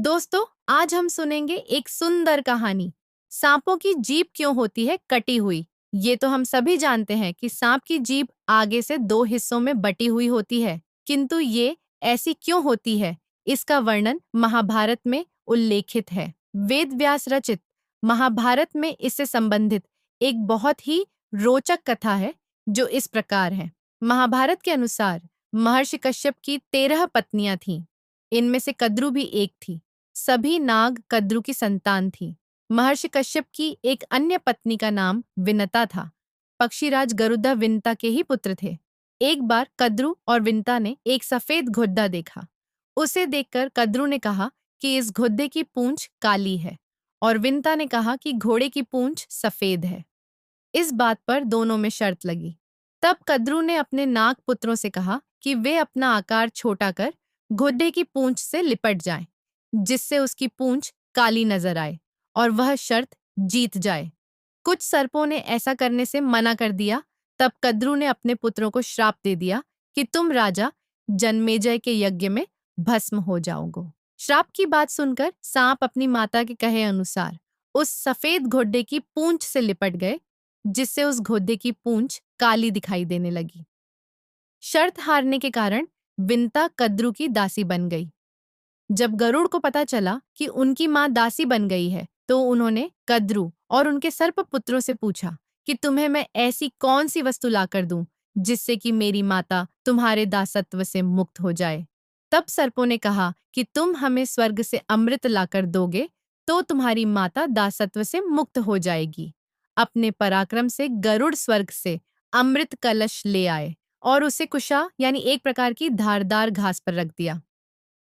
दोस्तों, आज हम सुनेंगे एक सुंदर कहानी। सांपों की जीभ क्यों होती है कटी हुई? ये तो हम सभी जानते हैं कि सांप की जीभ आगे से दो हिस्सों में बटी हुई होती है, किंतु ये ऐसी क्यों होती है? इसका वर्णन महाभारत में उल्लेखित है। वेद व्यास रचित महाभारत में इससे संबंधित एक बहुत ही रोचक कथा है, जो इस प्रकार है। महाभारत के अनुसार महर्षि कश्यप की 13 पत्नियां थीं। इनमें से कद्रु भी एक थी। सभी नाग कद्रु की संतान थी। महर्षि कश्यप की एक अन्य पत्नी का नाम विनता था। पक्षीराज गरुड़ा विनता के ही पुत्र थे। एक बार कद्रु और विनता ने एक सफेद घुड्डा देखा। उसे देखकर कद्रु ने कहा कि इस घुड्डे की पूंछ काली है, और विनता ने कहा कि घोड़े की पूंछ सफेद है। इस बात पर दोनों में शर्त लगी। तब कद्रु ने अपने नाग पुत्रों से कहा कि वे अपना आकार छोटा कर घोड़े की पूंछ से लिपट जाएं, जिससे उसकी पूंछ काली नजर आए और वह शर्त जीत जाए। कुछ सर्पों ने ऐसा करने से मना कर दिया। तब कद्रु ने अपने पुत्रों को श्राप दे दिया कि तुम राजा जन्मेजय के यज्ञ में भस्म हो जाओगे। श्राप की बात सुनकर सांप अपनी माता के कहे अनुसार उस सफेद घोड़े की पूंछ से लिपट गए, जिससे उस घोड़े की पूंछ काली दिखाई देने लगी। शर्त हारने के कारण विनता कद्रु की दासी बन गई। जब गरुड़ को पता चला कि उनकी मां दासी बन गई है, तो उन्होंने कद्रु और उनके सर्प पुत्रों से पूछा कि तुम्हें मैं ऐसी कौन सी वस्तु लाकर दूं जिससे कि मेरी माता तुम्हारे दासत्व से मुक्त हो जाए। तब सर्पों ने कहा कि तुम हमें स्वर्ग से अमृत लाकर दोगे तो तुम्हारी माता दासत्व से मुक्त हो जाएगी। अपने पराक्रम से गरुड़ स्वर्ग से अमृत कलश ले आए और उसे कुशा यानी एक प्रकार की धारदार घास पर रख दिया।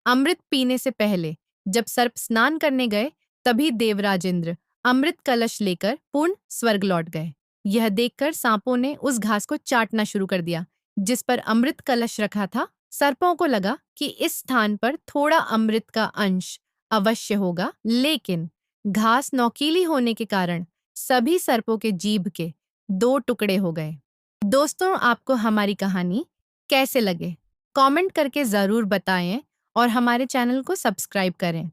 अमृत पीने से पहले जब सर्प स्नान करने गए, तभी देवराज इंद्र अमृत कलश लेकर पूर्ण स्वर्ग लौट गए। यह देखकर सांपों ने उस घास को चाटना शुरू कर दिया जिस पर अमृत कलश रखा था। सर्पों को लगा कि इस स्थान पर थोड़ा अमृत का अंश अवश्य होगा, लेकिन घास नौकीली होने के कारण सभी सर्पों के जीभ के दो टुकड़े हो गए। दोस्तों, आपको हमारी कहानी कैसे लगे? कमेंट करके जरूर बताएं और हमारे चैनल को सब्सक्राइब करें।